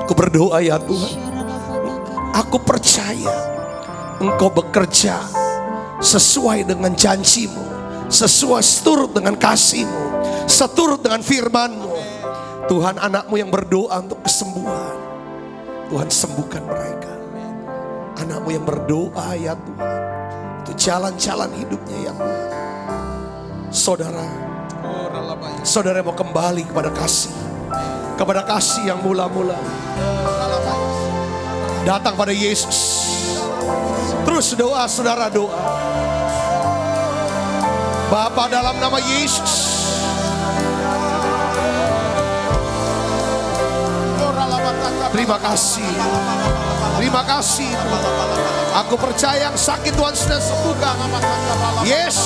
Aku berdoa ya Tuhan, aku percaya Engkau bekerja sesuai dengan janji-Mu, sesuai seturut dengan kasih-Mu, seturut dengan firman-Mu. Tuhan, anak-Mu yang berdoa untuk kesembuhan, Tuhan sembuhkan mereka. Anak-Mu yang berdoa ya Tuhan, untuk jalan-jalan hidupnya ya Tuhan. Saudara mau kembali kepada kasih yang mula-mula. Datang pada Yesus. Terus doa, saudara doa. Bapa, dalam nama Yesus, terima kasih. Terima kasih. Aku percaya yang sakit Tuhan sudah sembuhkan. Yes,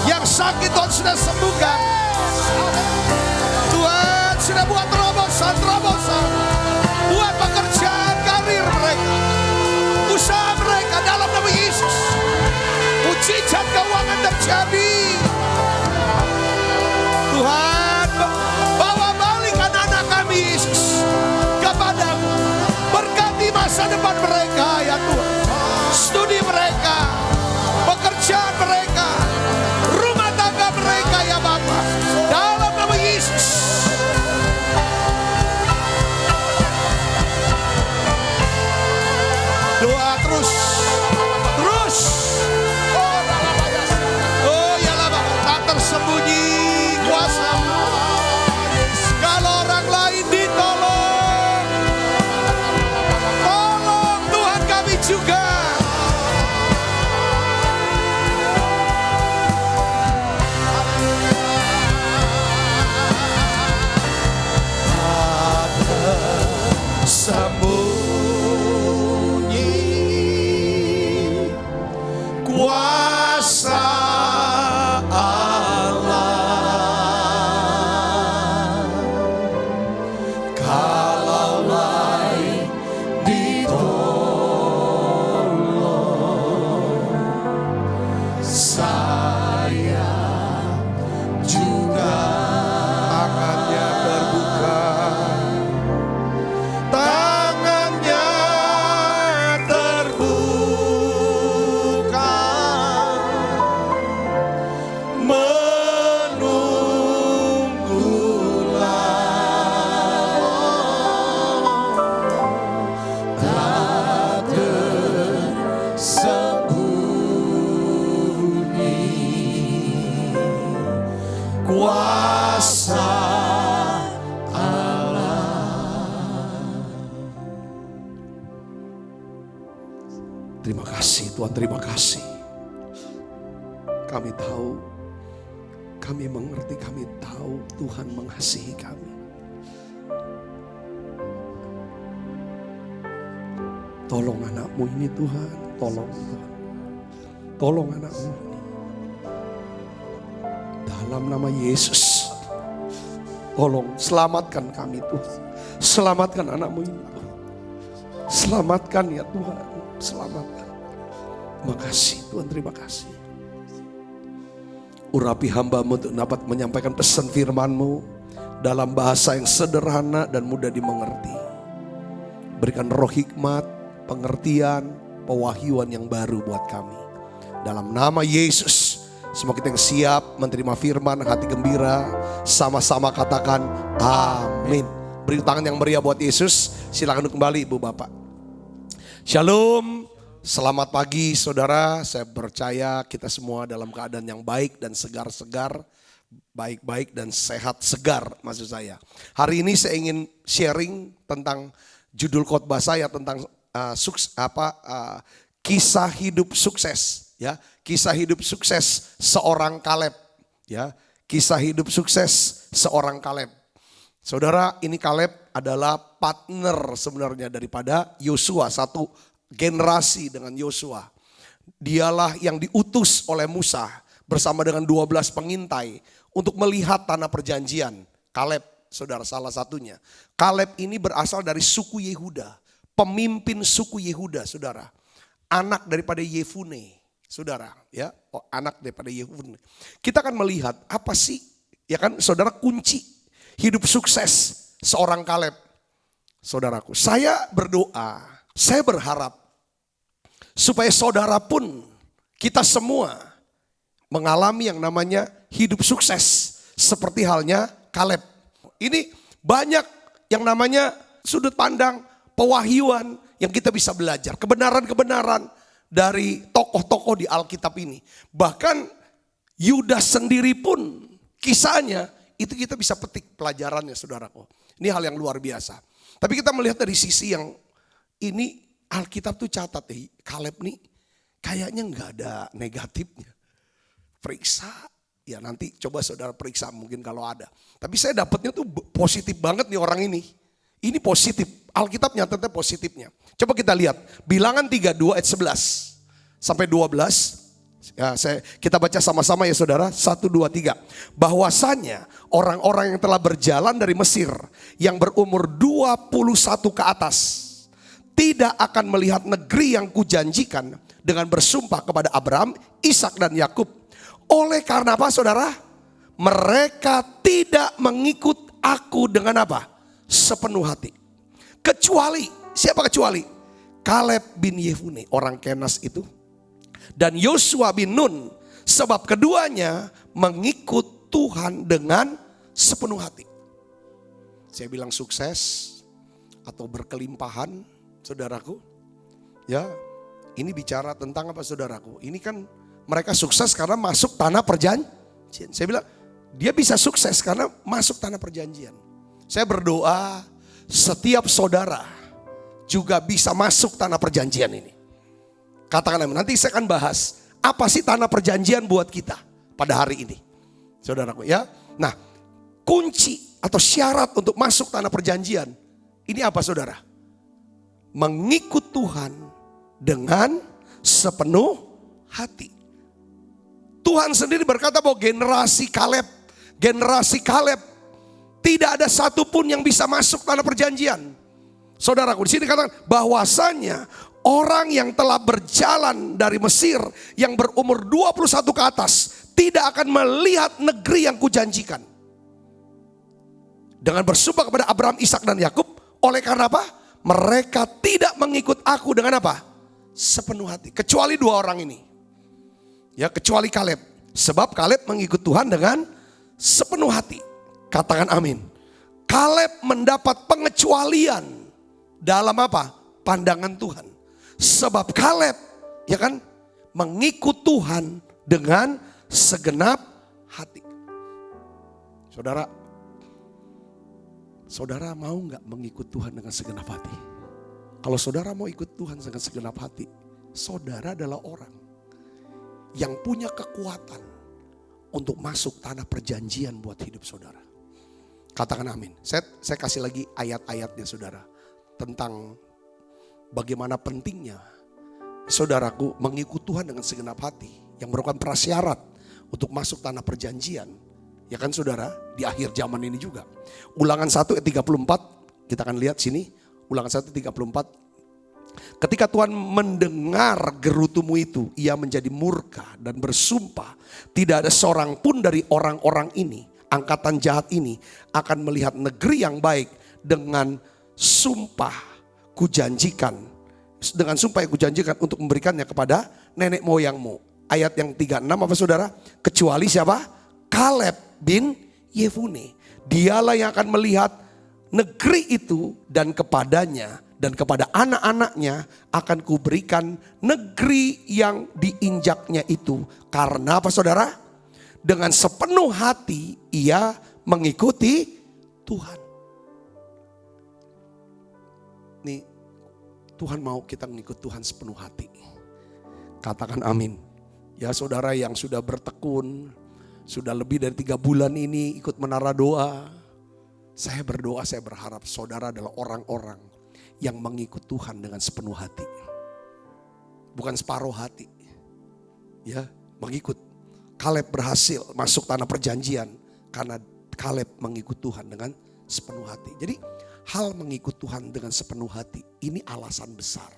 yang sakit Tuhan sudah sembuhkan. Tuhan sudah buat terobosan. Buat pekerjaan karir mereka, usaha mereka dalam nama Yesus. Mujizat keuangan terjadi. Tuhan, bawa balik anak-anak kami Yesus kepadamu. Berkati masa depan mereka ya Tuhan. Studi mereka, pekerjaan mereka, rumah tangga mereka ya Bapa. Dalam nama Yesus. Doa terus. Oh ya lah Bapa, tak tersembunyi kuasa-Mu. Kalau orang lain ditolong, tolong Tuhan kami juga. Sembunyi kuasa Allah, kalau lain ditolong, saya juga tangannya terbuka. Terima kasih Tuhan, terima kasih. Kami tahu, kami mengerti, kami tahu Tuhan mengasihi kami. Tolong anak-Mu ini Tuhan, tolong Tuhan. Tolong anak-Mu ini. Dalam nama Yesus, tolong selamatkan kami Tuhan. Selamatkan anak-Mu ini Tuhan. Selamatkan ya Tuhan, selamatkan. Terima kasih Tuhan, terima kasih. Urapi hamba-Mu untuk dapat menyampaikan pesan firman-Mu dalam bahasa yang sederhana dan mudah dimengerti. Berikan roh hikmat, pengertian, pewahyuan yang baru buat kami. Dalam nama Yesus, semua kita yang siap menerima firman, hati gembira, sama-sama katakan amin. Beri tangan yang meriah buat Yesus. Silakan kembali Ibu Bapak. Shalom. Selamat pagi saudara, saya percaya kita semua dalam keadaan yang baik dan segar-segar, baik-baik dan sehat segar maksud saya. Hari ini saya ingin sharing tentang judul khotbah saya tentang kisah hidup sukses, ya. Kisah hidup sukses seorang Kaleb, ya. Kisah hidup sukses seorang Kaleb. Saudara, ini Kaleb adalah partner sebenarnya daripada Yosua, satu generasi dengan Yosua. Dialah yang diutus oleh Musa bersama dengan 12 pengintai untuk melihat tanah perjanjian. Kaleb, saudara, salah satunya. Kaleb ini berasal dari suku Yehuda, pemimpin suku Yehuda, saudara. Anak daripada Yefune, saudara, ya, anak daripada Yefune. Kita akan melihat apa sih, ya kan, saudara, kunci hidup sukses seorang Kaleb. Saudaraku, saya berdoa, saya berharap supaya saudara pun, kita semua mengalami yang namanya hidup sukses. Seperti halnya Kaleb. Ini banyak yang namanya sudut pandang, pewahyuan yang kita bisa belajar. Kebenaran-kebenaran dari tokoh-tokoh di Alkitab ini. Bahkan Yudas sendiri pun kisahnya itu kita bisa petik pelajarannya, saudaraku. Ini hal yang luar biasa. Tapi kita melihat dari sisi yang ini Alkitab tuh catat Kaleb nih kayaknya nggak ada negatifnya. Periksa, ya nanti coba saudara periksa mungkin kalau ada. Tapi saya dapatnya tuh positif banget nih orang ini. Ini positif, Alkitab nyatetnya positifnya. Coba kita lihat, Bilangan 32 ayat 11 sampai 12. Ya, kita baca sama-sama ya saudara, 1, 2, 3. Bahwasanya orang-orang yang telah berjalan dari Mesir yang berumur 21 ke atas tidak akan melihat negeri yang kujanjikan dengan bersumpah kepada Abraham, Ishak dan Yakub. Oleh karena apa saudara? Mereka tidak mengikut aku dengan apa? Sepenuh hati. Kecuali, siapa kecuali? Kaleb bin Yefune, orang Kenas itu. Dan Yosua bin Nun, sebab keduanya mengikut Tuhan dengan sepenuh hati. Saya bilang sukses atau berkelimpahan, saudaraku. Ya, ini bicara tentang apa saudaraku? Ini kan mereka sukses karena masuk tanah perjanjian. Saya bilang dia bisa sukses karena masuk tanah perjanjian. Saya berdoa setiap saudara juga bisa masuk tanah perjanjian ini. Katakan amin. Nanti saya akan bahas apa sih tanah perjanjian buat kita pada hari ini. Saudaraku ya. Nah, kunci atau syarat untuk masuk tanah perjanjian ini apa saudara? Mengikut Tuhan dengan sepenuh hati. Tuhan sendiri berkata bahwa generasi Kaleb tidak ada satupun yang bisa masuk tanah perjanjian. Saudaraku, di sini katakan bahwasanya orang yang telah berjalan dari Mesir yang berumur 21 ke atas tidak akan melihat negeri yang kujanjikan. Dengan bersumpah kepada Abraham, Ishak dan Yakub, oleh karena apa? Mereka tidak mengikut aku dengan apa? Sepenuh hati. Kecuali dua orang ini. Ya, kecuali Kaleb. Sebab Kaleb mengikut Tuhan dengan sepenuh hati. Katakan amin. Kaleb mendapat pengecualian dalam apa? Pandangan Tuhan. Sebab Kaleb, ya kan, mengikut Tuhan dengan segenap hati. Saudara mau nggak mengikut Tuhan dengan segenap hati? Kalau saudara mau ikut Tuhan dengan segenap hati, saudara adalah orang yang punya kekuatan untuk masuk tanah perjanjian buat hidup saudara. Katakan amin. Saya kasih lagi ayat-ayatnya saudara. Tentang bagaimana pentingnya saudaraku mengikut Tuhan dengan segenap hati. Yang merupakan prasyarat untuk masuk tanah perjanjian. Ya kan saudara, di akhir zaman ini juga. Ulangan 1 ayat 34, kita akan lihat sini. Ulangan 1 ayat 34. Ketika Tuhan mendengar gerutumu itu, ia menjadi murka dan bersumpah. Tidak ada seorang pun dari orang-orang ini, angkatan jahat ini, akan melihat negeri yang baik dengan sumpah kujanjikan. Dengan sumpah yang kujanjikan untuk memberikannya kepada nenek moyangmu. Ayat yang 36 apa saudara? Kecuali siapa? Kaleb bin Yefune. Dialah yang akan melihat negeri itu dan kepadanya dan kepada anak-anaknya akan kuberikan negeri yang diinjaknya itu. Karena apa saudara? Dengan sepenuh hati ia mengikuti Tuhan. Nih, Tuhan mau kita mengikut Tuhan sepenuh hati. Katakan amin. Ya saudara yang sudah bertekun, sudah lebih dari 3 bulan ini ikut menara doa. Saya berdoa, saya berharap saudara adalah orang-orang yang mengikut Tuhan dengan sepenuh hati. Bukan separuh hati. Ya, mengikut. Kaleb berhasil masuk tanah perjanjian karena Kaleb mengikut Tuhan dengan sepenuh hati. Jadi hal mengikut Tuhan dengan sepenuh hati ini alasan besar.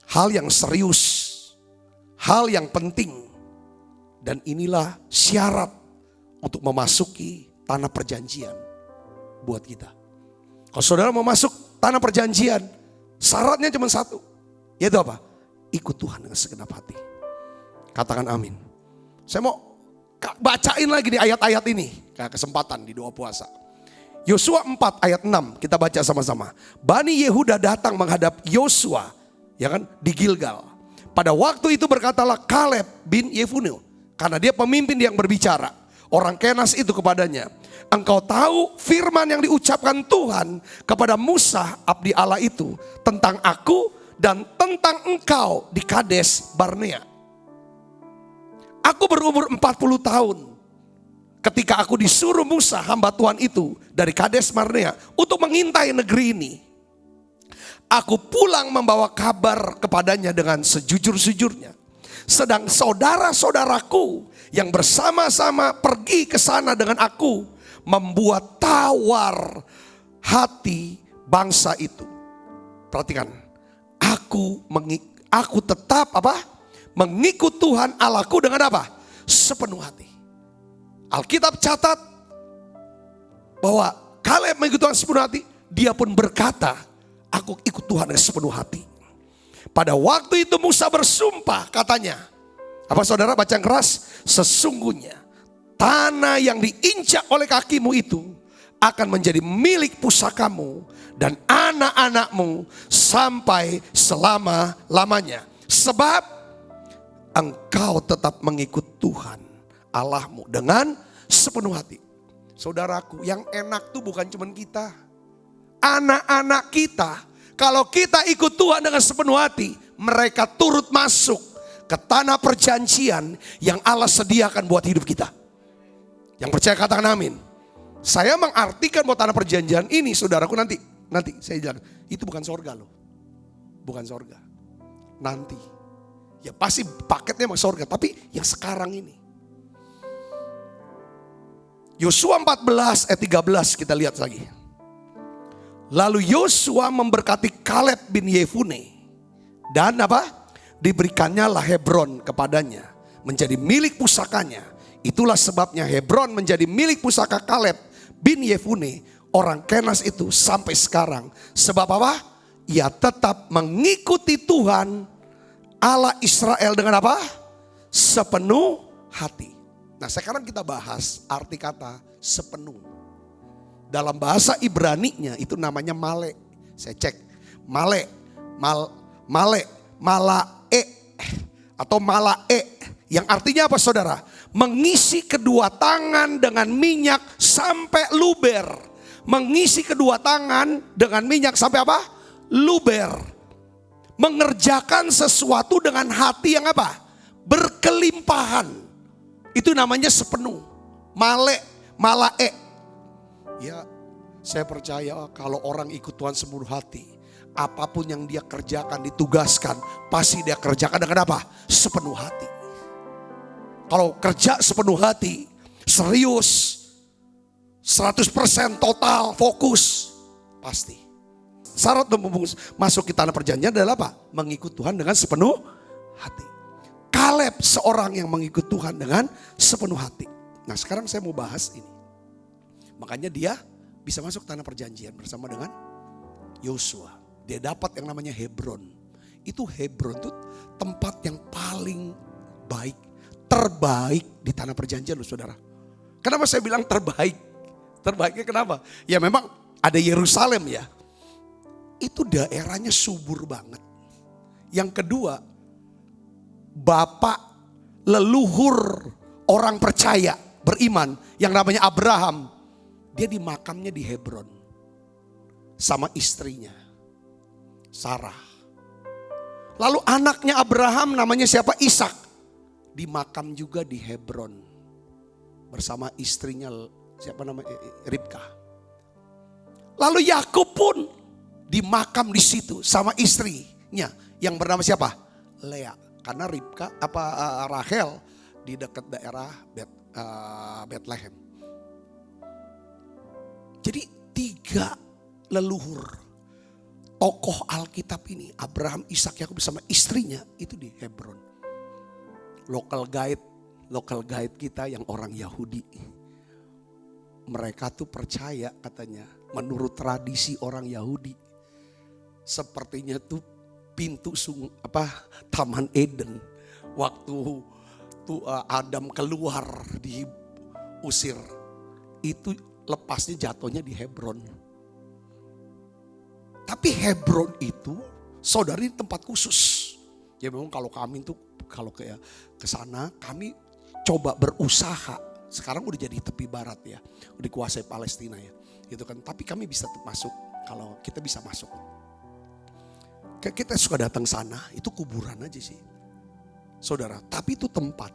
Hal yang serius, hal yang penting. Dan inilah syarat untuk memasuki tanah perjanjian buat kita. Kalau saudara mau masuk tanah perjanjian, syaratnya cuma satu. Yaitu apa? Ikut Tuhan dengan segenap hati. Katakan amin. Saya mau bacain lagi di ayat-ayat ini. Kayak kesempatan di doa puasa. Yosua 4 ayat 6 kita baca sama-sama. Bani Yehuda datang menghadap Yosua, ya kan, di Gilgal. Pada waktu itu berkatalah Kaleb bin Yefune, karena dia pemimpin yang berbicara. Orang Kenas itu kepadanya, engkau tahu firman yang diucapkan Tuhan kepada Musa abdi Allah itu tentang aku dan tentang engkau di Kades Barnea. Aku berumur 40 tahun ketika aku disuruh Musa hamba Tuhan itu dari Kades Barnea untuk mengintai negeri ini. Aku pulang membawa kabar kepadanya dengan sejujur-jujurnya. Sedang saudara-saudaraku yang bersama-sama pergi ke sana dengan aku membuat tawar hati bangsa itu. Perhatikan, aku tetap mengikut Tuhan Allahku dengan apa? Sepenuh hati. Alkitab catat bahwa Kaleb mengikut Tuhan sepenuh hati. Dia pun berkata, aku ikut Tuhan dengan sepenuh hati. Pada waktu itu Musa bersumpah, katanya, apa saudara baca yang keras? Sesungguhnya tanah yang diinjak oleh kakimu itu akan menjadi milik pusakamu dan anak-anakmu sampai selama-lamanya. Sebab engkau tetap mengikut Tuhan Allahmu dengan sepenuh hati. Saudaraku, yang enak tuh bukan cuma kita. Anak-anak kita, kalau kita ikut Tuhan dengan sepenuh hati, mereka turut masuk ke tanah perjanjian yang Allah sediakan buat hidup kita. Yang percaya katakan amin. Saya mengartikan buat tanah perjanjian ini, saudaraku, nanti saya bilang, itu bukan sorga loh. Bukan sorga. Nanti. Ya pasti paketnya emang sorga, tapi yang sekarang ini. Yosua 14 ayat 13 kita lihat lagi. Lalu Yosua memberkati Kaleb bin Yefune dan diberikannya lah Hebron kepadanya menjadi milik pusakanya. Itulah sebabnya Hebron menjadi milik pusaka Kaleb bin Yefune orang Kenas itu sampai sekarang. Sebab apa? Ia tetap mengikuti Tuhan Allah Israel dengan apa? Sepenuh hati. Nah, sekarang kita bahas arti kata sepenuh. Dalam bahasa Ibrani-nya itu namanya male. Saya cek. Male. Malae. Atau malae. Yang artinya apa saudara? Mengisi kedua tangan dengan minyak sampai luber. Mengisi kedua tangan dengan minyak sampai apa? Luber. Mengerjakan sesuatu dengan hati yang apa? Berkelimpahan. Itu namanya sepenuh. Malae. Ya, saya percaya kalau orang ikut Tuhan sepenuh hati, apapun yang dia kerjakan, ditugaskan, pasti dia kerjakan dengan apa? Sepenuh hati. Kalau kerja sepenuh hati, serius, 100% total, fokus, pasti. Syarat untuk masuk ke tanah perjanjian adalah apa? Mengikut Tuhan dengan sepenuh hati. Kaleb seorang yang mengikut Tuhan dengan sepenuh hati. Nah, sekarang saya mau bahas ini. Makanya dia bisa masuk tanah perjanjian bersama dengan Yosua. Dia dapat yang namanya Hebron. Itu Hebron itu tempat yang paling baik, terbaik di tanah perjanjian loh saudara. Kenapa saya bilang terbaik? Terbaiknya kenapa? Ya memang ada Yerusalem ya. Itu daerahnya subur banget. Yang kedua, bapak leluhur orang percaya, beriman yang namanya Abraham. Dia dimakamnya di Hebron sama istrinya Sarah. Lalu anaknya Abraham namanya siapa? Ishak. Dimakam juga di Hebron bersama istrinya siapa namanya? Ribka. Lalu Yakub pun dimakam di situ sama istrinya yang bernama siapa? Lea. Karena Rahel di dekat daerah Bethlehem. Jadi 3 leluhur tokoh Alkitab ini, Abraham, Ishak, Yakub bersama istrinya itu di Hebron. Local guide kita yang orang Yahudi. mereka tuh percaya katanya, menurut tradisi orang Yahudi, sepertinya tuh pintu Taman Eden waktu tuh Adam keluar diusir, itu lepasnya jatuhnya di Hebron. Tapi Hebron itu saudari tempat khusus. Ya memang kalau kami tuh kalau ke sana kami coba berusaha. Sekarang udah jadi tepi barat ya, udah dikuasai Palestina ya, gitu kan. Tapi kami bisa masuk, kalau kita bisa masuk. Kita suka datang sana, itu kuburan aja sih, saudara. Tapi itu tempat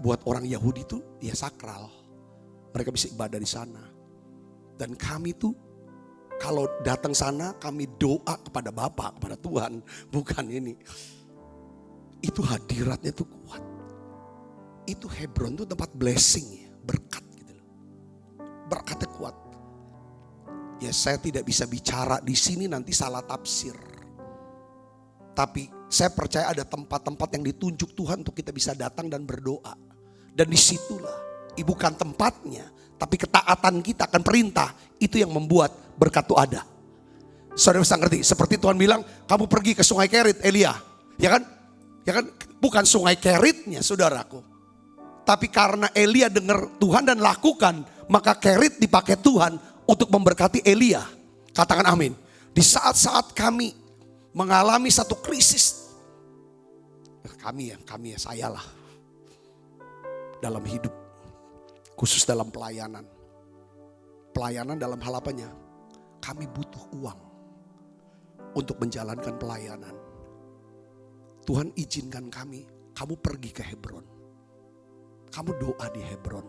buat orang Yahudi itu ya sakral. Mereka bisa ibadah di sana. Dan kami tuh kalau datang sana kami doa kepada Bapa, kepada Tuhan, bukan ini. Itu hadiratnya tuh kuat. Itu Hebron tuh tempat blessing ya, berkat gitu loh. Berkatnya kuat. Ya saya tidak bisa bicara di sini nanti salah tafsir. Tapi saya percaya ada tempat-tempat yang ditunjuk Tuhan untuk kita bisa datang dan berdoa. Dan disitulah, bukan tempatnya, tapi ketaatan kita akan perintah, itu yang membuat berkat itu ada. Saudara bisa ngerti, seperti Tuhan bilang, kamu pergi ke sungai Kerit, Elia. Ya kan? Ya kan? Bukan sungai Keritnya, saudaraku. Tapi karena Elia dengar Tuhan dan lakukan, maka Kerit dipakai Tuhan untuk memberkati Elia. Katakan amin. Di saat-saat kami mengalami satu krisis, kami ya saya lah, dalam hidup, khusus dalam pelayanan. Pelayanan dalam hal apanya? Kami butuh uang untuk menjalankan pelayanan. Tuhan izinkan kamu pergi ke Hebron. Kamu doa di Hebron.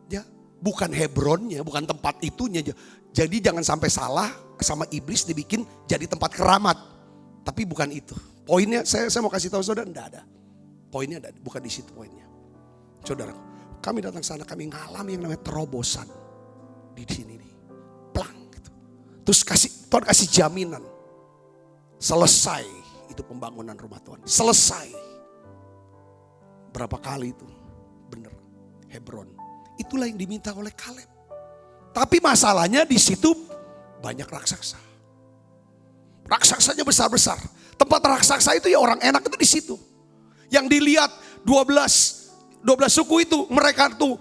Ya, bukan Hebronnya, bukan tempat itunya. Jadi jangan sampai salah sama iblis dibikin jadi tempat keramat. Tapi bukan itu. Poinnya saya mau kasih tahu saudara, enggak ada. Poinnya ada, bukan di situ poinnya. Saudara, kami datang sana, kami ngalami yang namanya terobosan. Di sini nih, plang gitu. Terus Tuhan kasih jaminan. Selesai itu pembangunan rumah Tuhan. Selesai. Berapa kali itu? Bener, Hebron. Itulah yang diminta oleh Kaleb. Tapi masalahnya di situ banyak raksasa. Raksasanya besar-besar. Tempat raksasa itu ya orang enak itu di situ. Yang dilihat 12 suku itu, mereka tuh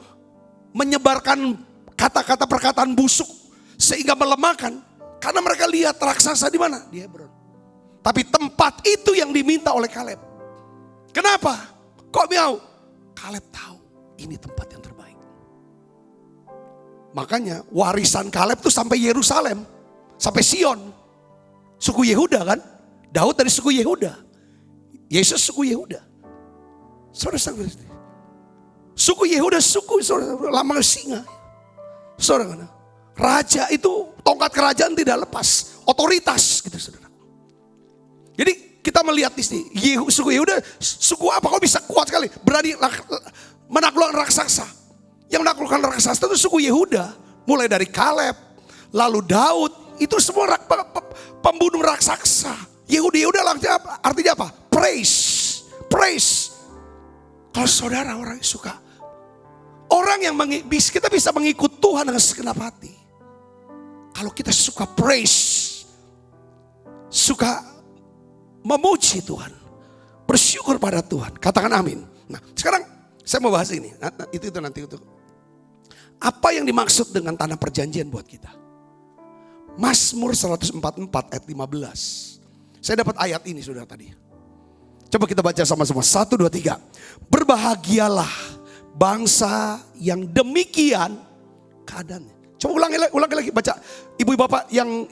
menyebarkan kata-kata perkataan busuk sehingga melemahkan. Karena mereka lihat raksasa di mana? Di Hebron. Tapi tempat itu yang diminta oleh Kaleb. Kenapa? Kok mau? Kaleb tahu ini tempat yang terbaik. Makanya warisan Kaleb tuh sampai Yerusalem, sampai Sion. Suku Yehuda kan? Daud dari suku Yehuda. Yesus suku Yehuda. Saudara-saudara, suku Yehuda, suku lama singa. Saudara, raja itu tongkat kerajaan tidak lepas, otoritas gitu saudara. Jadi kita melihat di sini, suku Yehuda, suku apa kok bisa kuat sekali, berani menaklukkan raksasa. Yang menaklukkan raksasa itu suku Yehuda, mulai dari Kaleb, lalu Daud, itu semua pembunuh raksasa. Yehuda artinya apa? Praise. Kalau saudara orang yang suka, orang yang kita bisa mengikut Tuhan dengan segenap hati. Kalau kita suka praise, suka memuji Tuhan, bersyukur pada Tuhan, katakan amin. Nah sekarang saya mau bahas ini, itu nanti itu. Apa yang dimaksud dengan tanah perjanjian buat kita? Mazmur 144 ayat 15. Saya dapat ayat ini saudara tadi. Coba kita baca sama-sama. 1, 2, 3. Berbahagialah bangsa yang demikian keadaannya. Coba ulangi lagi baca. Ibu bapak yang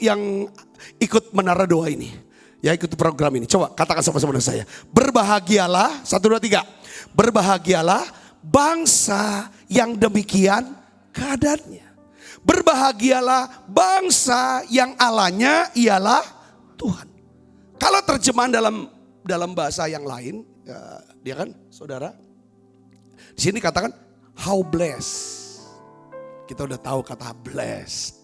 ikut menara doa ini. Ya ikut program ini. Coba katakan sama-sama dengan saya. Berbahagialah. 1, 2, 3. Berbahagialah bangsa yang demikian keadaannya. Berbahagialah bangsa yang Allahnya ialah Tuhan. Kalau terjemahan dalam bahasa yang lain, ya, dia kan saudara. Di sini katakan how blessed. Kita udah tahu kata blessed.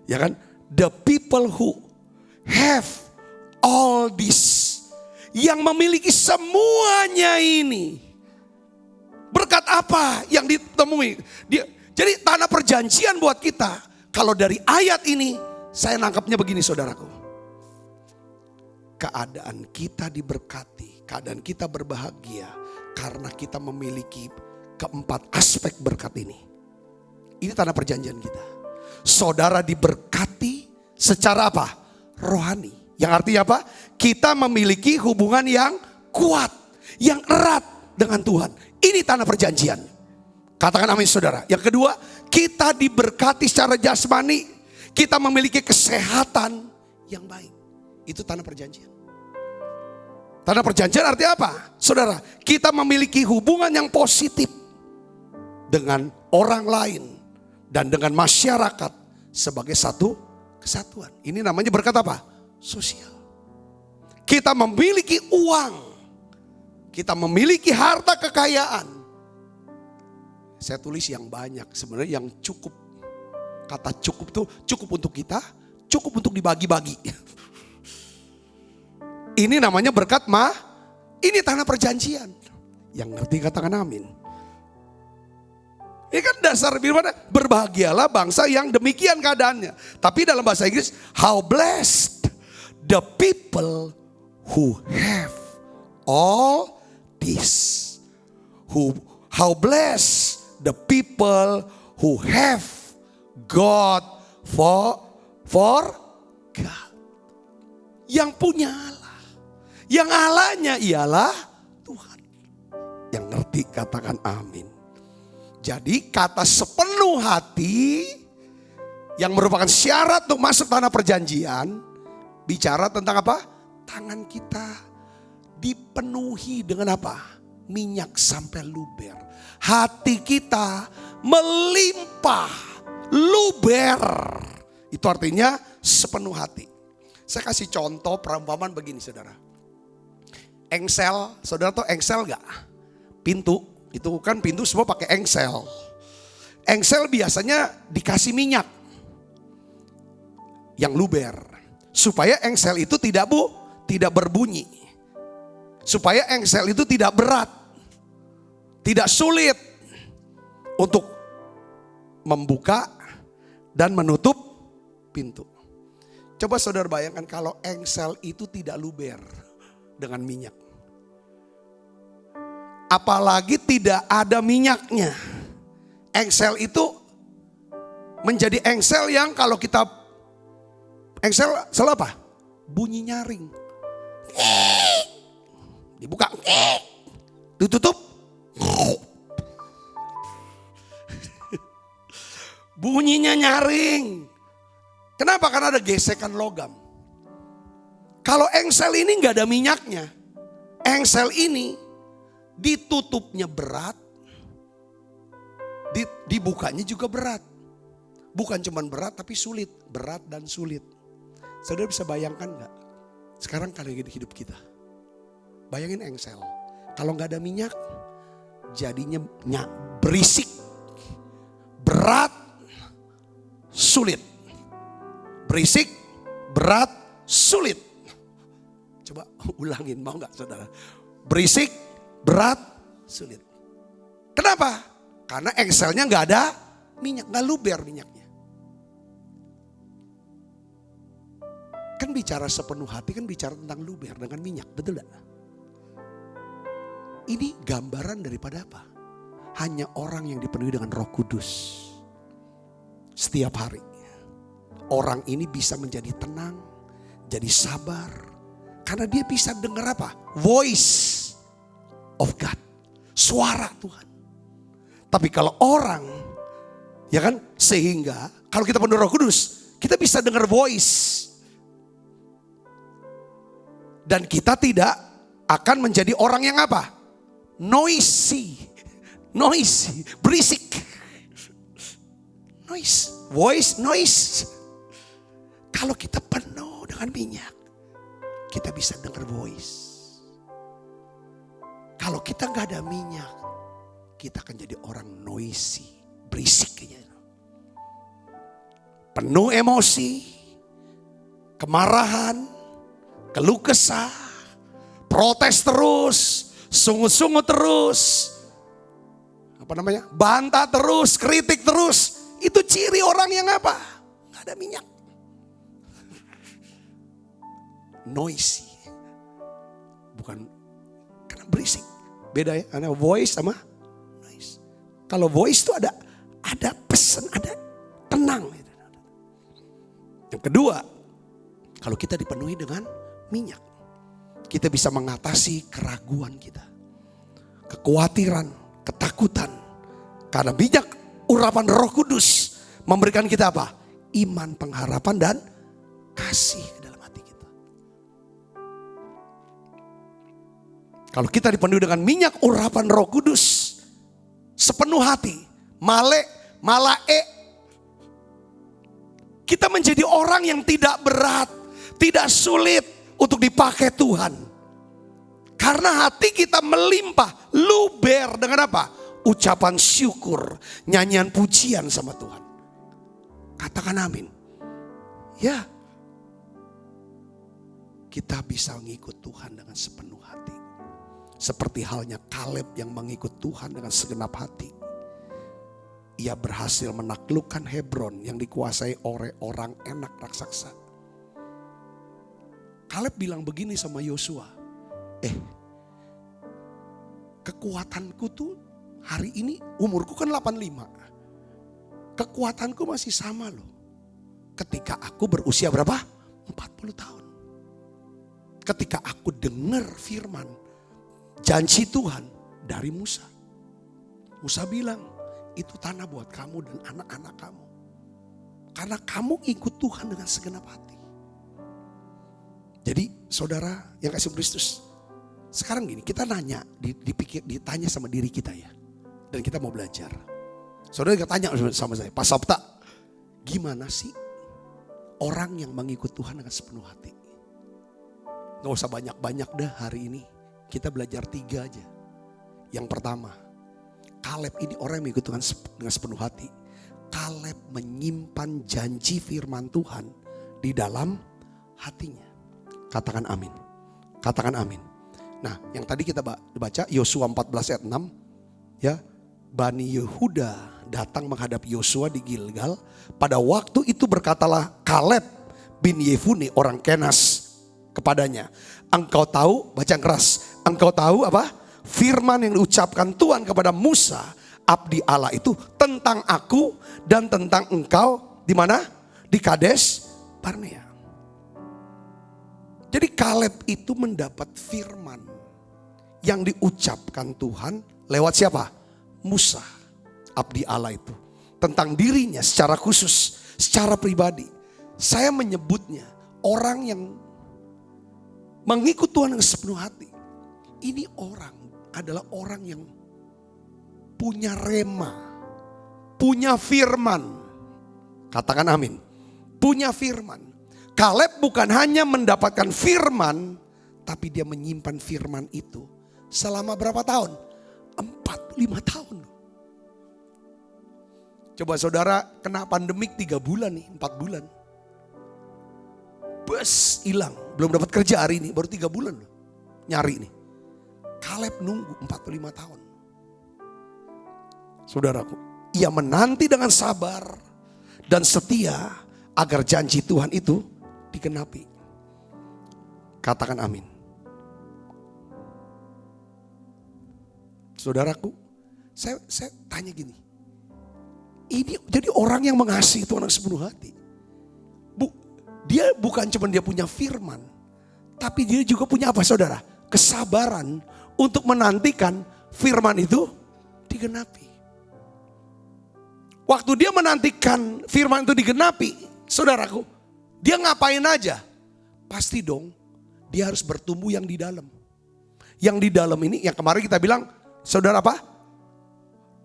Ya kan? The people who have all this. Yang memiliki semuanya ini. Berkat apa yang ditemui? Jadi tanah perjanjian buat kita. Kalau dari ayat ini saya nangkapnya begini saudaraku. Keadaan kita diberkati, keadaan kita berbahagia karena kita memiliki keempat aspek berkat ini. Ini tanah perjanjian kita. Saudara diberkati secara apa? Rohani. Yang artinya apa? Kita memiliki hubungan yang kuat, yang erat dengan Tuhan. Ini tanah perjanjian. Katakan amin saudara. Yang kedua, kita diberkati secara jasmani. Kita memiliki kesehatan yang baik. Itu tanah perjanjian. Tanah perjanjian artinya apa? Saudara, kita memiliki hubungan yang positif dengan orang lain dan dengan masyarakat sebagai satu kesatuan. Ini namanya berkat apa? Sosial. Kita memiliki uang. Kita memiliki harta kekayaan. Saya tulis yang banyak, sebenarnya yang cukup. Kata cukup tuh cukup untuk kita, cukup untuk dibagi-bagi. Ini namanya berkat ini tanah perjanjian. Yang ngerti katakan amin. Ini kan dasar firman, berbahagialah bangsa yang demikian keadaannya. Tapi dalam bahasa Inggris, how blessed the people who have all this. How blessed the people who have God for God. Yang punya Allah. Yang Allahnya ialah Tuhan. Yang ngerti katakan amin. Jadi kata sepenuh hati yang merupakan syarat untuk masuk tanah perjanjian. Bicara tentang apa? Tangan kita dipenuhi dengan apa? Minyak sampai luber. Hati kita melimpah luber. Itu artinya sepenuh hati. Saya kasih contoh perumpamaan begini saudara. Engsel, saudara tahu engsel gak? Pintu, itu kan pintu semua pakai engsel. Engsel biasanya dikasih minyak yang luber. Supaya engsel itu tidak berbunyi. Supaya engsel itu tidak berat. Tidak sulit untuk membuka dan menutup pintu. Coba saudara bayangkan kalau engsel itu tidak luber dengan minyak. Apalagi tidak ada minyaknya. Engsel itu menjadi engsel yang kalau kita engsel selalu apa? Bunyi nyaring. Dibuka, ditutup. Bunyinya nyaring. Kenapa? Karena ada gesekan logam. Kalau engsel ini nggak ada minyaknya, engsel ini ditutupnya berat, dibukanya juga berat. Bukan cuma berat tapi sulit, berat dan sulit. Saudara bisa bayangkan nggak? Sekarang kali ini hidup kita, bayangin engsel. Kalau nggak ada minyak, jadinya berisik, berat, sulit. Berisik, berat, sulit. Coba ulangin, mau gak saudara? Berisik, berat, sulit. Kenapa? Karena engselnya gak ada minyak, gak luber minyaknya. Kan bicara sepenuh hati, kan bicara tentang luber dengan minyak, betul gak? Ini gambaran daripada apa? Hanya orang yang dipenuhi dengan Roh Kudus. Setiap hari. Orang ini bisa menjadi tenang, jadi sabar. Karena dia bisa dengar apa? Voice of God. Suara Tuhan. Tapi kalau orang, ya kan, sehingga kalau kita penuh Roh Kudus, kita bisa dengar voice. Dan kita tidak akan menjadi orang yang apa? Noisy, berisik. Noise. Kalau kita penuh dengan minyak, kita bisa dengar voice. Kalau kita nggak ada minyak, kita akan jadi orang noisy, berisik kayaknya. Penuh emosi, kemarahan, keluh kesah, protes terus, sungut-sungut terus. bantah terus, kritik terus. Itu ciri orang yang apa? Gak ada minyak. Noisy. Bukan, karena berisik. Beda ya, karena voice sama noise. Kalau voice itu ada pesan, ada tenang. Yang kedua, kalau kita dipenuhi dengan minyak, kita bisa mengatasi keraguan kita, kekhawatiran, ketakutan. Karena minyak urapan Roh Kudus memberikan kita apa? Iman, pengharapan, dan kasih ke dalam hati kita. Kalau kita dipenuhi dengan minyak urapan Roh Kudus sepenuh hati, malae, kita menjadi orang yang tidak berat, tidak sulit untuk dipakai Tuhan. Karena hati kita melimpah, luber dengan apa? Ucapan syukur, nyanyian pujian sama Tuhan. Katakan amin. Ya, kita bisa mengikut Tuhan dengan sepenuh hati. Seperti halnya Kaleb yang mengikut Tuhan dengan segenap hati. Ia berhasil menaklukkan Hebron yang dikuasai oleh orang enak raksasa. Kaleb bilang begini sama Yosua. Kekuatanku tuh hari ini, umurku kan 85. Kekuatanku masih sama loh. Ketika aku berusia berapa? 40 tahun. Ketika aku dengar firman, janji Tuhan dari Musa. Musa bilang, itu tanah buat kamu dan anak-anak kamu. Karena kamu ikut Tuhan dengan segenap hati. Jadi saudara yang kasih Kristus, sekarang gini, kita nanya, ditanya sama diri kita ya. Dan kita mau belajar. Saudara tanya sama saya, Pak Sabta, gimana sih orang yang mengikut Tuhan dengan sepenuh hati? Gak usah banyak-banyak dah hari ini. Kita belajar 3 aja. Yang pertama, Kaleb ini orang yang mengikut Tuhan dengan sepenuh hati. Kaleb menyimpan janji firman Tuhan di dalam hatinya. Katakan amin. Katakan amin. Nah, yang tadi kita baca Yosua 14 ayat 6. Ya, Bani Yehuda datang menghadap Yosua di Gilgal. Pada waktu itu berkatalah Kaleb bin Yefune orang Kenas kepadanya. Engkau tahu, baca yang keras. Engkau tahu apa? Firman yang diucapkan Tuhan kepada Musa, abdi Allah itu tentang aku dan tentang engkau di mana? Di Kades Barnea. Jadi Kaleb itu mendapat firman yang diucapkan Tuhan lewat siapa? Musa, abdi Allah itu. Tentang dirinya secara khusus, secara pribadi. Saya menyebutnya orang yang mengikut Tuhan dengan sepenuh hati. Ini orang adalah orang yang punya rema, punya firman. Katakan amin. Punya firman. Kaleb bukan hanya mendapatkan firman, tapi dia menyimpan firman itu selama berapa tahun? 45 tahun. Coba saudara kena pandemik 3 bulan nih, 4 bulan. Bus hilang, belum dapat kerja hari ini, baru 3 bulan loh. Nyari nih. Kaleb nunggu 45 tahun. Saudaraku, ia menanti dengan sabar dan setia agar janji Tuhan itu digenapi. Katakan amin. Saudaraku, saya tanya gini. Ini jadi orang yang mengasihi Tuhan dengan sepenuh hati. Dia bukan cuma dia punya firman, tapi dia juga punya apa saudara? Kesabaran untuk menantikan firman itu digenapi. Waktu dia menantikan firman itu digenapi, saudaraku, dia ngapain aja? Pasti dong, dia harus bertumbuh yang di dalam. Yang di dalam ini, yang kemarin kita bilang, saudara apa?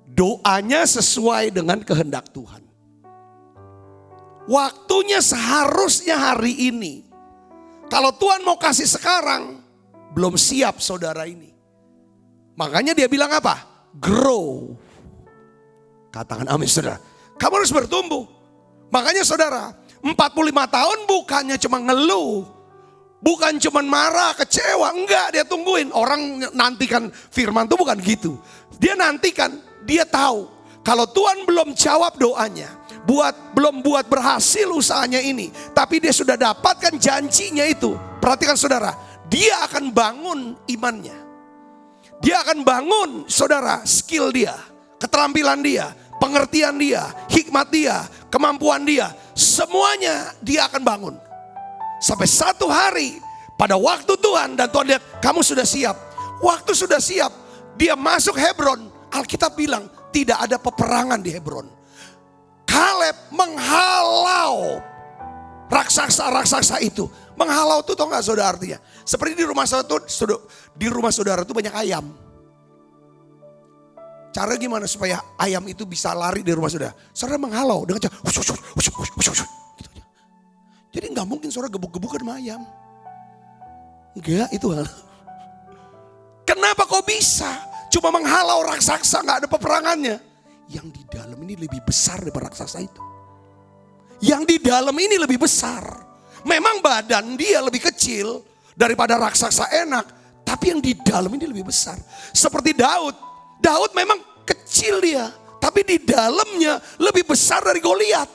Doanya sesuai dengan kehendak Tuhan. Waktunya seharusnya hari ini. Kalau Tuhan mau kasih sekarang, belum siap saudara ini. Makanya dia bilang apa? Grow. Katakan amin saudara. Kamu harus bertumbuh. Makanya saudara, 45 tahun bukannya cuma ngeluh. Bukan cuma marah, kecewa. Enggak, dia tungguin. Orang nantikan firman itu bukan gitu. Dia nantikan dia tahu kalau Tuhan belum jawab doanya, belum buat berhasil usahanya ini, tapi dia sudah dapatkan janjinya itu. Perhatikan saudara, dia akan bangun imannya. Dia akan bangun saudara skill dia, keterampilan dia, pengertian dia, hikmat dia, kemampuan dia. Semuanya dia akan bangun. Sampai satu hari pada waktu Tuhan, dan Tuhan lihat kamu sudah siap. Waktu sudah siap, dia masuk Hebron. Alkitab bilang tidak ada peperangan di Hebron. Kaleb menghalau raksasa-raksasa itu. Menghalau itu tau gak saudara artinya? Seperti di rumah saudara itu banyak ayam. Cara gimana supaya ayam itu bisa lari dari rumah saudara? Saudara menghalau dengan cara gitu aja. Jadi gak mungkin saudara gebuk-gebukan sama ayam. Enggak, itu hal. Kenapa kok bisa? Cuma menghalau raksasa, gak ada peperangannya. Yang di dalam ini lebih besar daripada raksasa itu. Yang di dalam ini lebih besar. Memang badan dia lebih kecil daripada raksasa enak. Tapi yang di dalam ini lebih besar. Seperti Daud. Daud memang kecil dia. Tapi di dalamnya lebih besar dari Goliat.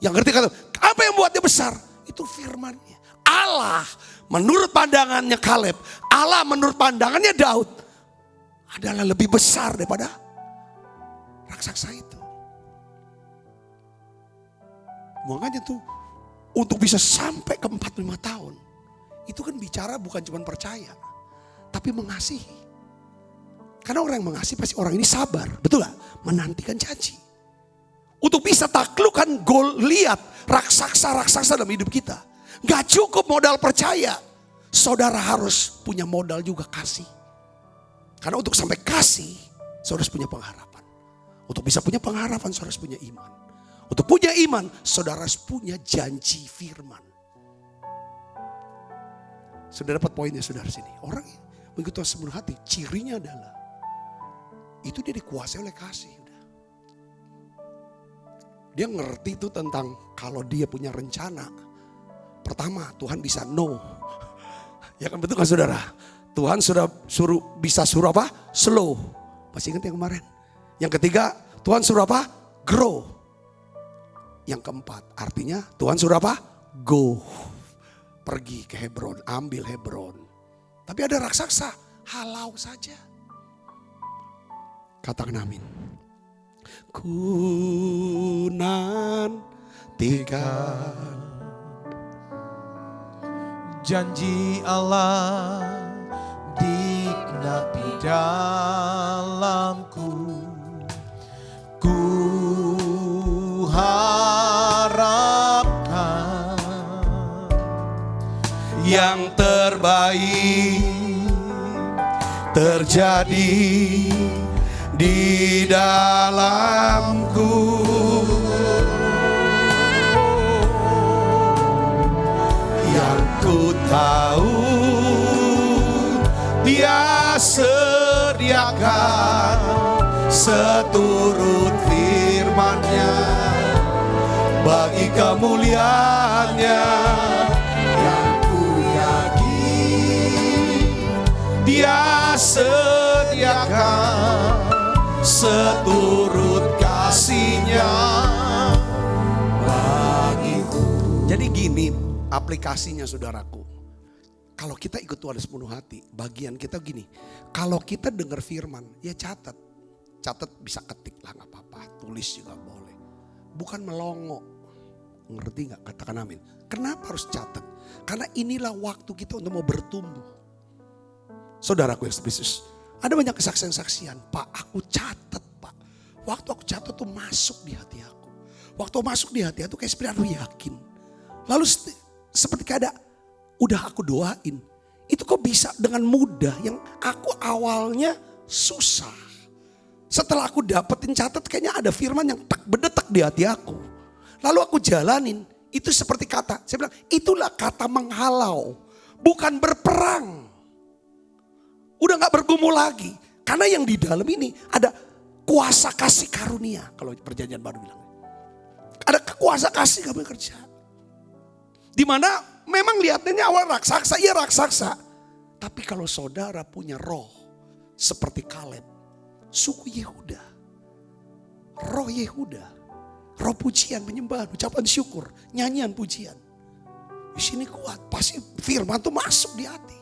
Yang ngerti kata, apa yang buat dia besar? Itu firman-Nya. Allah menurut pandangannya Kaleb. Allah menurut pandangannya Daud. Adalah lebih besar daripada raksasa itu. Makanya tuh untuk bisa sampai ke 45 tahun. Itu kan bicara bukan cuma percaya. Tapi mengasihi. Karena orang yang mengasihi pasti orang ini sabar. Betul gak? Menantikan janji. Untuk bisa taklukkan Goliat, raksasa-raksasa dalam hidup kita. Gak cukup modal percaya. Saudara harus punya modal juga kasih. Karena untuk sampai kasih, saudara harus punya pengharapan. Untuk bisa punya pengharapan, saudara harus punya iman. Untuk punya iman, saudara harus punya janji firman. Saudara dapat poinnya saudara sini. Orang mengikuti Tuhan sepenuh hati, cirinya adalah itu dia dikuasai oleh kasih. Dia ngerti itu tentang kalau dia punya rencana. Pertama, Tuhan bisa no. Ya kan betul kan saudara? Tuhan sudah bisa suruh apa? Slow. Masih ingat yang kemarin? Yang ketiga, Tuhan suruh apa? Grow. Yang keempat, artinya Tuhan suruh apa? Go. Pergi ke Hebron, ambil Hebron. Tapi ada raksasa, halau saja. Katakan amin. Ku nantikan janji Allah digenapi dalamku. Ku harapkan yang terbaik terjadi di dalamku. Yang ku tahu Dia sediakan seturut firman-Nya bagi kemuliaan-Nya. Yang ku yakin Dia sediakan seturut kasih-Nya bagiku. Jadi gini aplikasinya saudaraku. Kalau kita ikut Tuhan sepenuh hati, bagian kita gini. Kalau kita dengar firman, ya catat. Catat bisa ketik lah gak apa-apa. Tulis juga boleh. Bukan melongo. Ngerti gak? Katakan amin. Kenapa harus catat? Karena inilah waktu kita untuk mau bertumbuh. Saudaraku yang spesies. Ada banyak kesaksian-saksian. Pak, aku catat Pak. Waktu aku catat tuh masuk di hati aku. Waktu masuk di hati aku kayak seperti aku yakin. Lalu seperti kayak udah aku doain. Itu kok bisa dengan mudah yang aku awalnya susah. Setelah aku dapetin catat kayaknya ada firman yang tak berdetak di hati aku. Lalu aku jalanin. Itu seperti kata. Saya bilang itulah kata menghalau. Bukan berperang. Udah gak bergumul lagi. Karena yang di dalam ini ada kuasa kasih karunia. Kalau perjanjian baru bilang. Ada kuasa kasih kamu kerja. Dimana memang lihatnya awal raksasa, iya raksasa. Tapi kalau saudara punya roh seperti Kaleb. suku Yehuda. Roh Yehuda. Roh pujian, penyembahan, ucapan syukur, nyanyian pujian. Di sini kuat, pasti firman itu masuk di hati.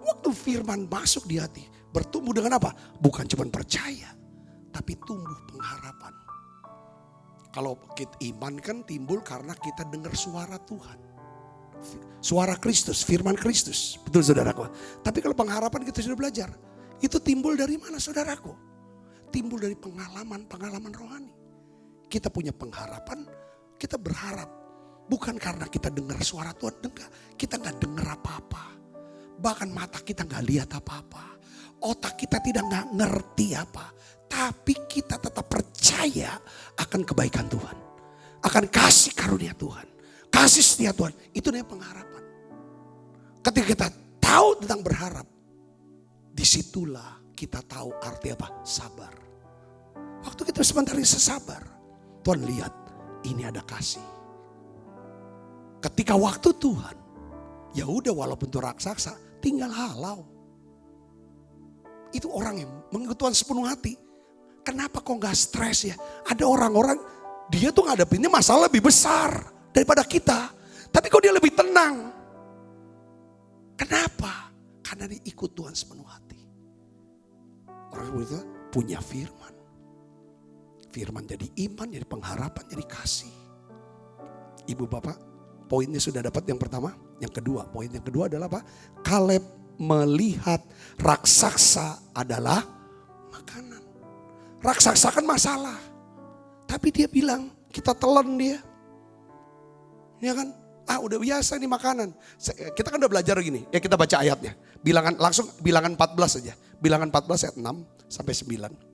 Waktu firman masuk di hati, bertumbuh dengan apa? Bukan cuma percaya, tapi tumbuh pengharapan. Kalau kita iman kan timbul karena kita dengar suara Tuhan. Suara Kristus, firman Kristus. Betul saudaraku. Tapi kalau pengharapan kita sudah belajar. Itu timbul dari mana saudaraku? Timbul dari pengalaman rohani. Kita punya pengharapan, kita berharap. Bukan karena kita dengar suara Tuhan, enggak. Kita gak dengar apa-apa. Bahkan mata kita gak lihat apa-apa. Otak kita tidak gak ngerti apa. Tapi kita tetap percaya akan kebaikan Tuhan. Akan kasih karunia Tuhan. Kasih setia Tuhan. Itu namanya pengharapan. Ketika kita tahu tentang berharap. Disitulah kita tahu arti apa? Sabar. Waktu kita sebentar ini sabar. Tuhan lihat, ini ada kasih. Ketika waktu Tuhan, ya udah walaupun itu raksasa, tinggal halau. Itu orang yang mengikut Tuhan sepenuh hati. Kenapa kok gak stres ya? Ada orang-orang, dia tuh ngadepinnya masalah lebih besar daripada kita. Tapi kok dia lebih tenang? Kenapa? Karena dia ikut Tuhan sepenuh hati. Orang itu punya firman. Firman jadi iman, jadi pengharapan, jadi kasih. Ibu bapak, poinnya sudah dapat yang pertama. Yang kedua, poin yang kedua adalah apa? Kaleb melihat raksasa adalah makanan. Raksasa kan masalah. Tapi dia bilang, kita telan dia. Ya kan? Udah biasa nih makanan. Kita kan udah belajar gini. Ya kita baca ayatnya. Bilangan 14 saja. Bilangan 14 ayat 6 sampai 9.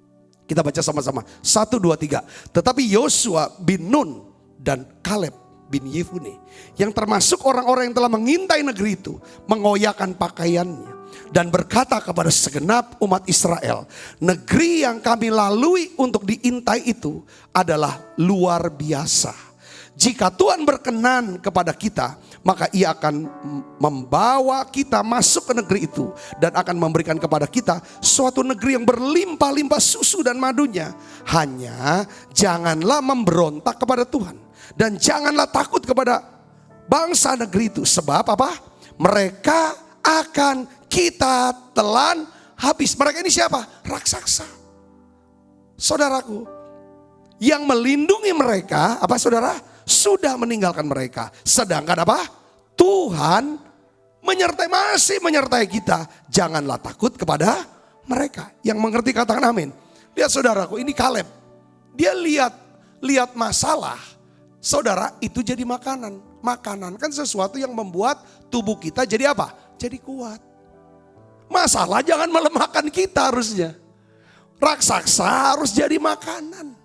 Kita baca sama-sama. 1, 2, 3. Tetapi Yosua bin Nun dan Kaleb bin Yefune, yang termasuk orang-orang yang telah mengintai negeri itu, mengoyakkan pakaiannya dan berkata kepada segenap umat Israel, negeri yang kami lalui untuk diintai itu adalah luar biasa. Jika Tuhan berkenan kepada kita, maka ia akan membawa kita masuk ke negeri itu dan akan memberikan kepada kita suatu negeri yang berlimpah-limpah susu dan madunya. Hanya janganlah memberontak kepada Tuhan dan janganlah takut kepada bangsa negeri itu. Sebab apa? Mereka akan kita telan habis. Mereka ini siapa? Raksasa. Saudaraku, yang melindungi mereka, apa saudara? Sudah meninggalkan mereka. Sedangkan apa? Tuhan masih menyertai kita. Janganlah takut kepada mereka. Yang mengerti katakan amin. Lihat saudaraku, ini Kaleb. Dia lihat masalah. Saudara, itu jadi makanan. Makanan kan sesuatu yang membuat tubuh kita jadi apa? Jadi kuat. Masalah jangan melemahkan kita harusnya. Raksasa harus jadi makanan.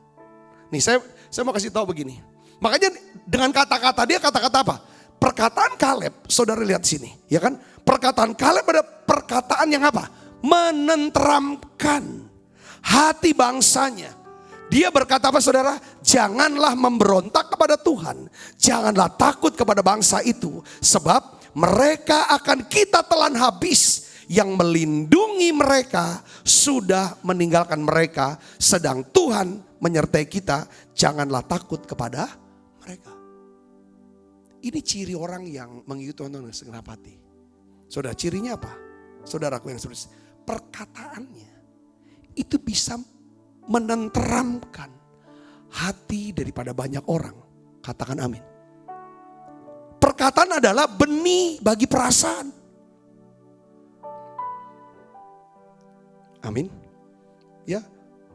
Nih saya mau kasih tahu begini. Makanya dengan kata-kata dia kata-kata apa? Perkataan Kaleb, saudara lihat sini, ya kan? Perkataan Kaleb ada perkataan yang apa? Menenteramkan hati bangsanya. Dia berkata apa saudara? Janganlah memberontak kepada Tuhan. Janganlah takut kepada bangsa itu. Sebab mereka akan kita telan habis. Yang melindungi mereka sudah meninggalkan mereka. Sedang Tuhan menyertai kita. Janganlah takut kepada mereka. Ini ciri orang yang mengikuti Tuhan dengan segenap hati. Saudara, cirinya apa? Saudaraku yang sudah, perkataannya itu bisa menenteramkan hati daripada banyak orang. Katakan amin. Perkataan adalah benih bagi perasaan. Amin. Ya,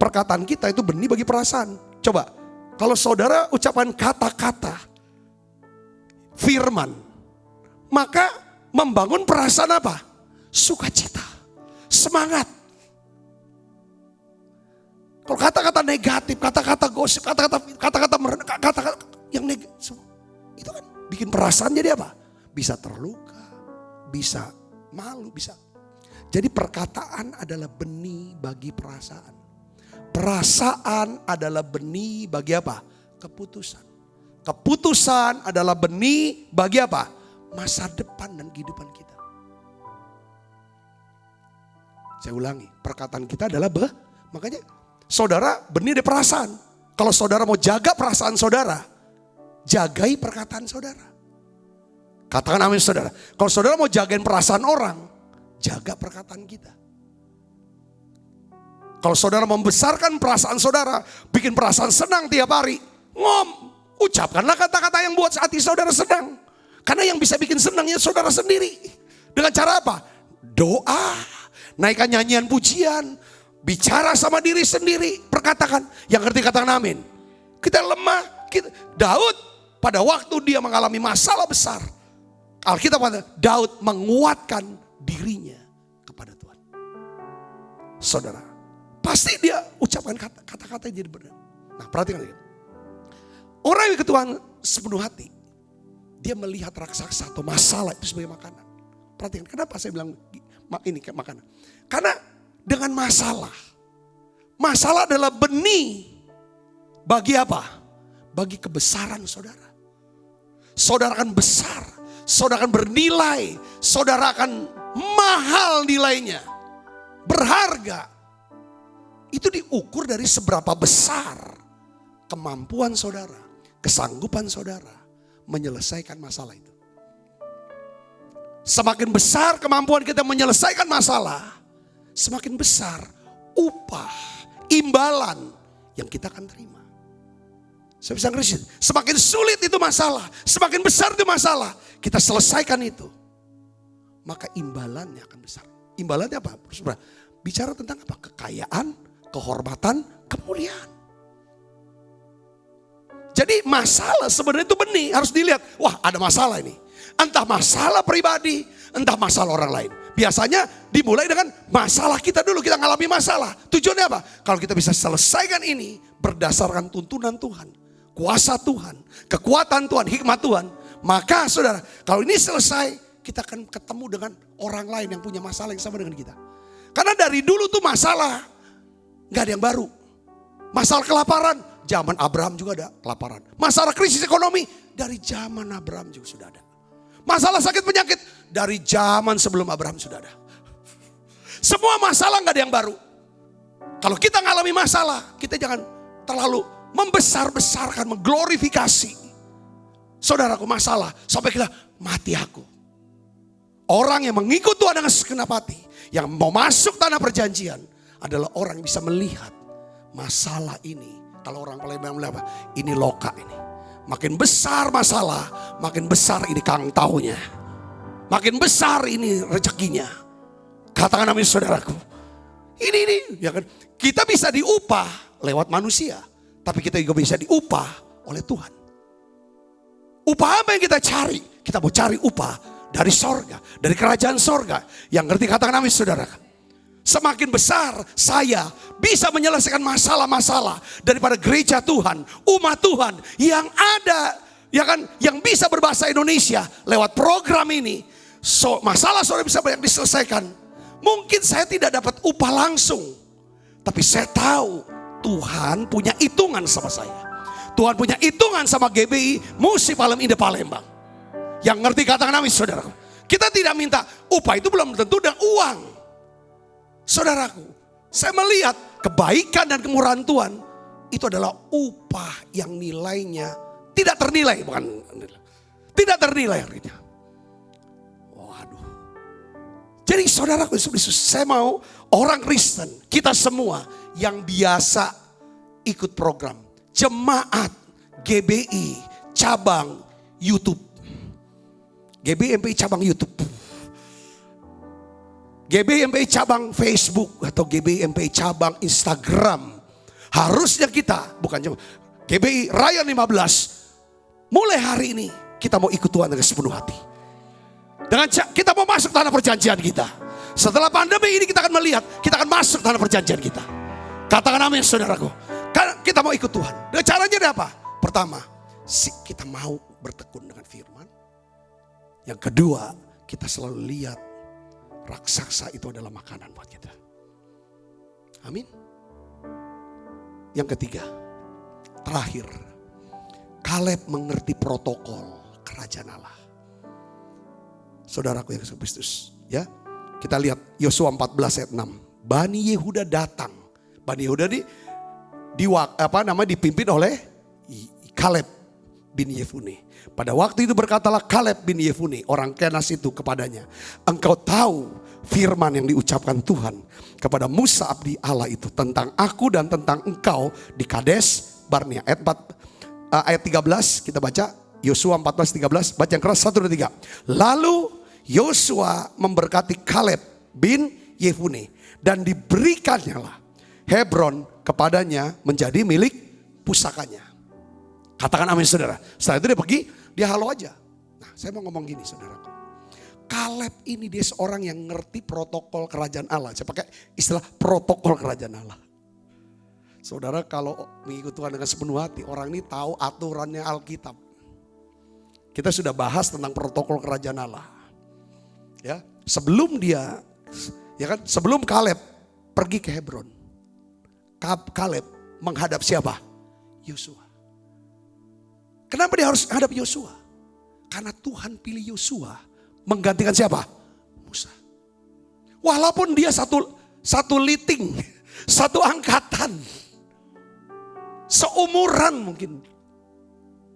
perkataan kita itu benih bagi perasaan. Coba, kalau saudara ucapkan kata-kata firman, maka membangun perasaan apa? Sukacita, semangat. Kalau kata-kata negatif, kata-kata gosip, kata-kata yang negatif, itu kan bikin perasaan jadi apa? Bisa terluka, bisa malu, bisa. Jadi perkataan adalah benih bagi perasaan. Perasaan adalah benih bagi apa? Keputusan. Keputusan adalah benih bagi apa? Masa depan dan kehidupan kita. Saya ulangi, perkataan kita adalah Makanya saudara benih dari perasaan. Kalau saudara mau jaga perasaan saudara, jagai perkataan saudara. Katakan amin saudara. Kalau saudara mau jagain perasaan orang, jaga perkataan kita. Kalau saudara membesarkan perasaan saudara, bikin perasaan senang tiap hari, ucapkanlah kata-kata yang buat hati saudara senang. Karena yang bisa bikin senangnya saudara sendiri. Dengan cara apa? Doa, naikkan nyanyian pujian, bicara sama diri sendiri, perkatakan. Yang ngerti katakan amin. Kita lemah. Daud pada waktu dia mengalami masalah besar, Alkitab kata Daud menguatkan dirinya kepada Tuhan. Saudara, pasti dia ucapkan kata-kata yang jadi benar. Nah perhatikan ini. Orang yang ikut Tuhan sepenuh hati, dia melihat raksasa atau masalah itu sebagai makanan. Perhatikan, kenapa saya bilang ini kayak makanan? Karena dengan masalah adalah benih bagi apa? Bagi kebesaran saudara. Saudara akan besar, saudara akan bernilai, saudara akan mahal nilainya, berharga. Itu diukur dari seberapa besar kemampuan saudara, kesanggupan saudara menyelesaikan masalah itu. Semakin besar kemampuan kita menyelesaikan masalah, semakin besar upah, imbalan yang kita akan terima. Saya bisa ngerti, semakin sulit itu masalah, semakin besar itu masalah, kita selesaikan itu, maka imbalannya akan besar. Imbalannya apa? Bicara tentang apa? Kekayaan, kehormatan, kemuliaan. Jadi masalah sebenarnya itu benih, harus dilihat. Wah, ada masalah ini. Entah masalah pribadi, entah masalah orang lain. Biasanya dimulai dengan masalah kita dulu, kita ngalami masalah. Tujuannya apa? Kalau kita bisa selesaikan ini berdasarkan tuntunan Tuhan, kuasa Tuhan, kekuatan Tuhan, hikmat Tuhan. Maka saudara, kalau ini selesai, kita akan ketemu dengan orang lain yang punya masalah yang sama dengan kita. Karena dari dulu tuh masalah, gak ada yang baru. Masalah kelaparan, zaman Abraham juga ada kelaparan. Masalah krisis ekonomi, dari zaman Abraham juga sudah ada. Masalah sakit penyakit, dari zaman sebelum Abraham sudah ada. Semua masalah gak ada yang baru. Kalau kita ngalami masalah, kita jangan terlalu membesar-besarkan, mengglorifikasi. Saudaraku masalah, sampai kita mati aku. Orang yang mengikut Tuhan dengan segenap hati, yang mau masuk tanah perjanjian, adalah orang yang bisa melihat masalah ini. Kalau orang Palembang bilang apa? Ini loka ini. Makin besar masalah, makin besar ini kang taunya. Makin besar ini rezekinya. Katakan amin saudaraku. Ini ya kan? Kita bisa diupah lewat manusia, tapi kita juga bisa diupah oleh Tuhan. Upah apa yang kita cari? Kita mau cari upah dari sorga, dari kerajaan sorga. Yang ngerti katakan amin saudara. Semakin besar saya bisa menyelesaikan masalah-masalah daripada gereja Tuhan, umat Tuhan yang ada, ya kan, yang bisa berbahasa Indonesia lewat program ini. Masalah saudara bisa banyak diselesaikan. Mungkin saya tidak dapat upah langsung, tapi saya tahu Tuhan punya hitungan sama saya. Tuhan punya hitungan sama GBI Musik Palem Indah Palembang. Yang ngerti katakan amin saudaraku. Kita tidak minta upah, itu belum tentu dengan uang. Saudaraku, saya melihat kebaikan dan kemurahan Tuhan itu adalah upah yang nilainya tidak ternilai, bukan tidak ternilai artinya. Waduh. Jadi saudaraku, saya mau orang Kristen, kita semua yang biasa ikut program jemaat GBI cabang YouTube. GBI MPI cabang YouTube. GBI MPI cabang Facebook atau GBI MPI cabang Instagram. Harusnya kita, bukan cuma GBI Raya 15, mulai hari ini kita mau ikut Tuhan dengan sepenuh hati. Dengan kita mau masuk tanah perjanjian kita. Setelah pandemi ini kita akan melihat, kita akan masuk tanah perjanjian kita. Katakan amin saudaraku. Karena kita mau ikut Tuhan. Dan caranya ada apa? Pertama, kita mau bertekun dengan firman. Yang kedua, kita selalu lihat raksasa itu adalah makanan buat kita. Amin. Yang ketiga, terakhir, Kaleb mengerti protokol kerajaan Allah. Saudaraku yang Yesus Kristus, ya. Kita lihat Yosua 14 ayat 6. Bani Yehuda datang Bani Yehuda dipimpin oleh Kaleb bin Yefune. Pada waktu itu berkatalah Kaleb bin Yefune, orang Kenas itu kepadanya, engkau tahu firman yang diucapkan Tuhan kepada Musa abdi Allah itu tentang aku dan tentang engkau di Kades Barnea. Ayat 13 kita baca, Yosua 14:13, baca yang keras 1, 2, 3. Lalu Yosua memberkati Kaleb bin Yefune dan diberikannya lah Hebron kepadanya menjadi milik pusakanya. Katakan amin saudara. Setelah itu dia pergi, dia halau aja. Nah saya mau ngomong gini saudaraku. Kaleb ini dia seorang yang ngerti protokol kerajaan Allah. Saya pakai istilah protokol kerajaan Allah. Saudara kalau mengikut Tuhan dengan sepenuh hati, orang ini tahu aturannya Alkitab. Kita sudah bahas tentang protokol kerajaan Allah. Ya, sebelum sebelum Kaleb pergi ke Hebron, Kaleb menghadap siapa? Yosua. Kenapa dia harus hadap Yosua? Karena Tuhan pilih Yosua menggantikan siapa? Musa. Walaupun dia satu liting, satu angkatan, seumuran mungkin.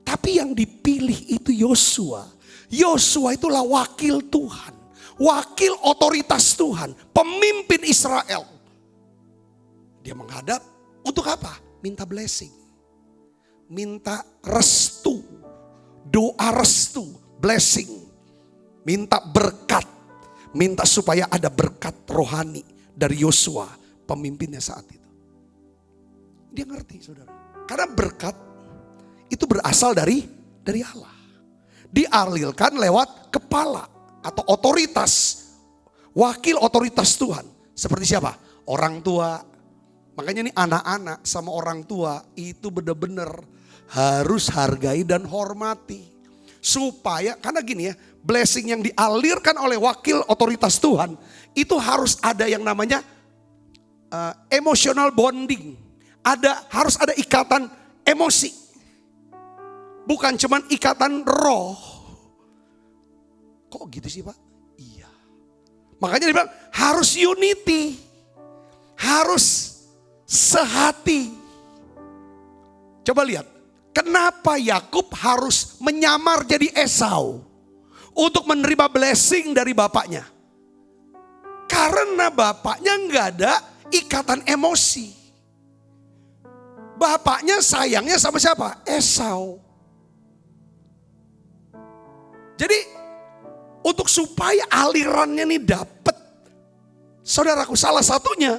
Tapi yang dipilih itu Yosua. Yosua itulah wakil Tuhan, wakil otoritas Tuhan, pemimpin Israel. Dia menghadap untuk apa? Minta blessing. Minta restu, doa restu, blessing. Minta berkat, minta supaya ada berkat rohani dari Yosua, pemimpinnya saat itu. Dia ngerti saudara. Karena berkat itu berasal dari Allah. Dialirkan lewat kepala atau otoritas, wakil otoritas Tuhan. Seperti siapa? Orang tua. Makanya nih anak-anak sama orang tua itu benar-benar harus hargai dan hormati. Supaya, karena gini ya, blessing yang dialirkan oleh wakil otoritas Tuhan, itu harus ada yang namanya emotional bonding. Harus ada ikatan emosi. Bukan cuman ikatan roh. Kok gitu sih Pak? Iya. Makanya dia bilang harus unity. Harus sehati. Coba lihat. Kenapa Yakub harus menyamar jadi Esau untuk menerima blessing dari bapaknya? Karena bapaknya nggak ada ikatan emosi. Bapaknya sayangnya sama siapa? Esau. Jadi untuk supaya alirannya nih dapet, saudaraku salah satunya,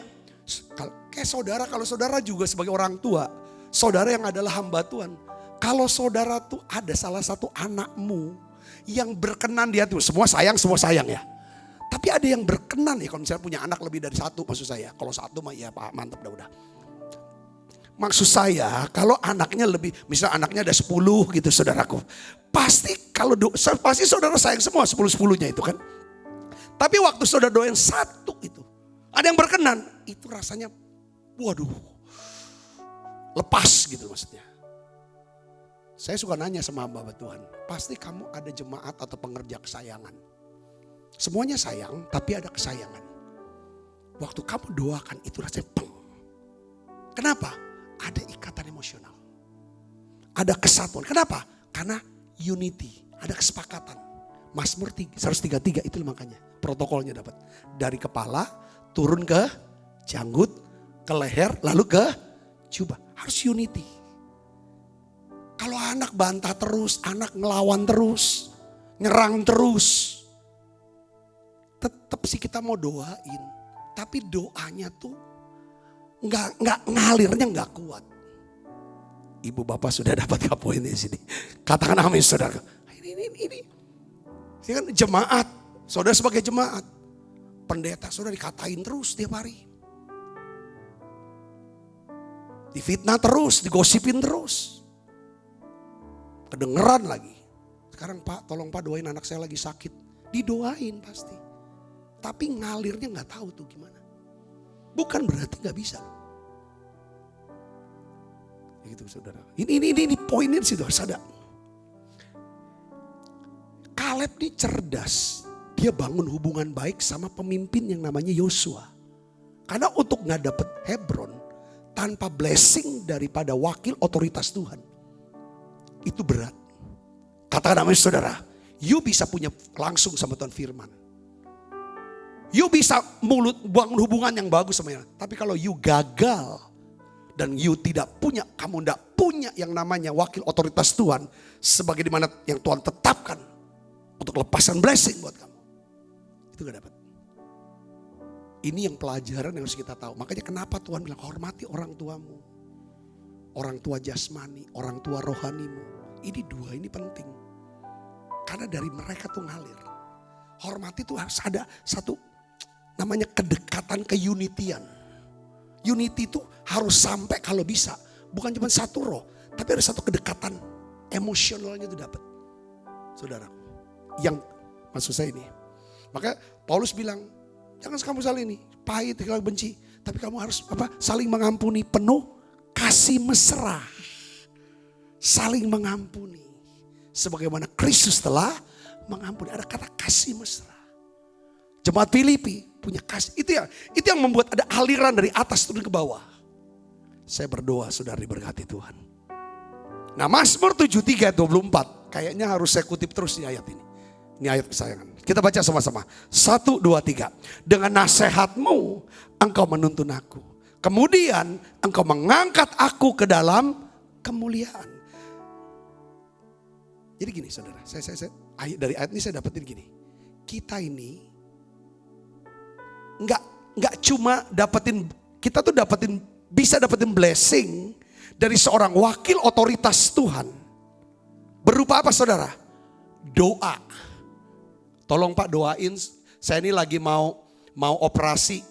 kayak saudara, kalau saudara juga sebagai orang tua, saudara yang adalah hamba Tuhan. Kalau saudara tuh ada salah satu anakmu yang berkenan di hati, semua sayang ya. Tapi ada yang berkenan ya, kalau misalnya punya anak lebih dari satu maksud saya. Kalau satu mah ya Pak mantap udah. Maksud saya kalau anaknya lebih, misalnya anaknya ada 10 gitu saudaraku. Pasti pasti saudara sayang semua 10-10-nya itu kan. Tapi waktu saudara doain satu itu, ada yang berkenan, itu rasanya waduh, lepas gitu maksudnya. Saya suka nanya sama hamba Tuhan, pasti kamu ada jemaat atau pengerja kesayangan. Semuanya sayang, tapi ada kesayangan. Waktu kamu doakan itu rasanya peng. Kenapa? Ada ikatan emosional. Ada kesatuan. Kenapa? Karena unity, ada kesepakatan. Mazmur 133 itu makanya protokolnya dapat. Dari kepala turun ke janggut, ke leher, lalu ke jubah. Harus unity. Kalau anak bantah terus, anak ngelawan terus, nyerang terus, tetap sih kita mau doain. Tapi doanya tuh nggak ngalirnya nggak kuat. Ibu bapak sudah dapat poinnya di sini. Katakan amin saudara. Ini kan jemaat, saudara sebagai jemaat, pendeta saudara dikatain terus tiap hari, difitnah terus, digosipin terus. Kedengeran lagi. Sekarang Pak, tolong Pak doain anak saya lagi sakit. Didoain pasti. Tapi ngalirnya gak tahu tuh gimana. Bukan berarti gak bisa. Gitu saudara. Ini poinnya di situ harus ada. Kaleb ini cerdas. Dia bangun hubungan baik sama pemimpin yang namanya Yosua. Karena untuk gak dapet Hebron, tanpa blessing daripada wakil otoritas Tuhan, itu berat. Katakan amin saudara. You bisa punya langsung sama Tuhan firman. You bisa bangun hubungan yang bagus sama dia. Tapi kalau you gagal dan you kamu tidak punya yang namanya wakil otoritas Tuhan, sebagaimana yang Tuhan tetapkan untuk lepaskan blessing buat kamu, itu gak dapat. Ini yang pelajaran yang harus kita tahu. Makanya kenapa Tuhan bilang hormati orang tuamu. Orang tua jasmani, orang tua rohanimu. Ini dua, ini penting. Karena dari mereka tuh ngalir. Hormati tuh harus ada satu namanya kedekatan keunitian. Unity itu harus sampai kalau bisa. Bukan cuma satu roh, tapi ada satu kedekatan emosionalnya itu dapat. Saudaraku, yang maksud saya ini. Maka Paulus bilang, jangan kamu saling ini, pahit, kalau benci. Tapi kamu harus saling mengampuni, penuh kasih mesra. Saling mengampuni. Sebagaimana Kristus telah mengampuni. Ada kata kasih mesra. Jemaat Filipi punya kasih. Itu yang membuat ada aliran dari atas turun ke bawah. Saya berdoa saudara diberkati Tuhan. Nah Mazmur 73 ayat 24. Kayaknya harus saya kutip terus di ayat ini. Ini ayat kesayangan. Kita baca sama-sama. 1, 2, 3. Dengan nasihatmu engkau menuntun aku. Kemudian engkau mengangkat aku ke dalam kemuliaan. Jadi gini saudara. Dari ayat ini saya dapetin gini. Kita ini nggak cuma kita tuh bisa dapetin blessing dari seorang wakil otoritas Tuhan. Berupa apa saudara? Doa. Tolong Pak doain, saya ini lagi mau operasi,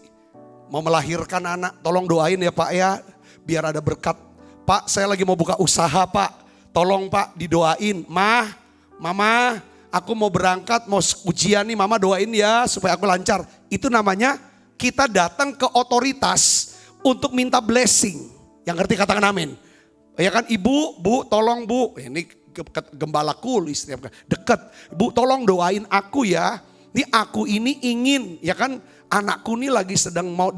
mau melahirkan anak. Tolong doain ya Pak ya, biar ada berkat. Pak saya lagi mau buka usaha Pak, tolong Pak didoain. Mama aku mau berangkat, mau ujian nih, Mama doain ya supaya aku lancar. Itu namanya kita datang ke otoritas untuk minta blessing. Yang ngerti katakan amin. Ya kan Ibu, Bu tolong Bu, ini gembalaku istrinya deket. Bu tolong doain aku ya. Ini aku ini ingin ya kan anakku ini lagi sedang mau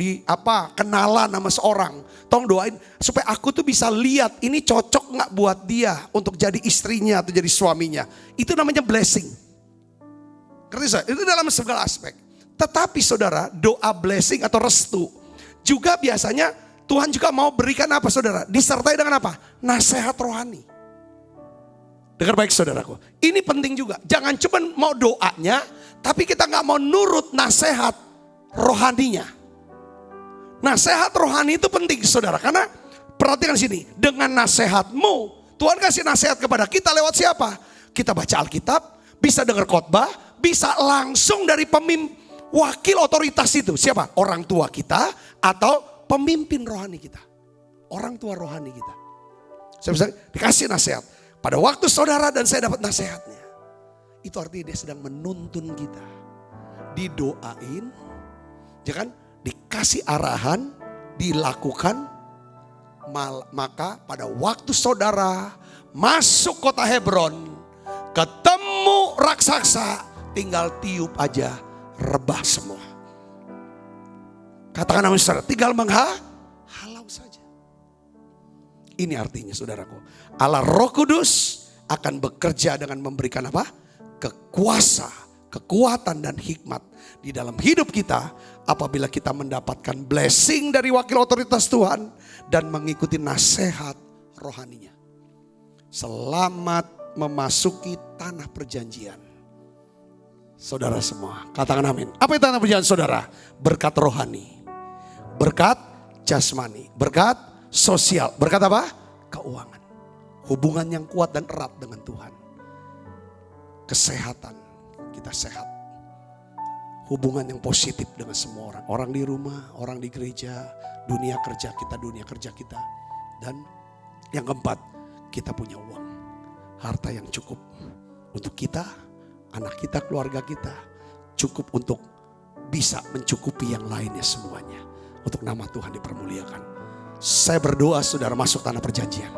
kenalan sama seorang. Tolong doain supaya aku tuh bisa lihat ini cocok gak buat dia untuk jadi istrinya atau jadi suaminya. Itu namanya blessing. Ngerti saya? Itu dalam segala aspek. Tetapi saudara doa blessing atau restu juga biasanya Tuhan juga mau berikan apa saudara? Disertai dengan apa? Nasihat rohani. Dengar baik saudaraku. Ini penting juga. Jangan cuma mau doanya, tapi kita gak mau nurut nasihat rohaninya. Nasihat rohani itu penting saudara. Karena perhatikan sini. Dengan nasihatmu, Tuhan kasih nasihat kepada kita lewat siapa? Kita baca Alkitab, bisa dengar khotbah, bisa langsung dari wakil otoritas itu. Siapa? Orang tua kita atau pemimpin rohani kita. Orang tua rohani kita. Saya bisa dikasih nasihat. Pada waktu saudara dan saya dapat nasihatnya. Itu artinya dia sedang menuntun kita. Didoain. Ya kan? Dikasih arahan. Dilakukan. Maka pada waktu saudara masuk kota Hebron. Ketemu raksasa. Tinggal tiup aja. Rebah semua. Katakan amin saudara. Tinggal halau saja. Ini artinya saudaraku. Allah Roh Kudus akan bekerja dengan memberikan apa? Kekuasa, kekuatan dan hikmat di dalam hidup kita. Apabila kita mendapatkan blessing dari wakil otoritas Tuhan. Dan mengikuti nasihat rohaninya. Selamat memasuki tanah perjanjian. Saudara semua, katakan amin. Apa itu tanah perjanjian saudara? Berkat rohani. Berkat jasmani. Berkat sosial. Berkat apa? Keuangan. Hubungan yang kuat dan erat dengan Tuhan. Kesehatan. Kita sehat. Hubungan yang positif dengan semua orang. Orang di rumah, orang di gereja, dunia kerja kita. Dan yang keempat, kita punya uang. Harta yang cukup untuk kita, anak kita, keluarga kita. Cukup untuk bisa mencukupi yang lainnya semuanya. Untuk nama Tuhan dipermuliakan. Saya berdoa saudara masuk tanah perjanjian.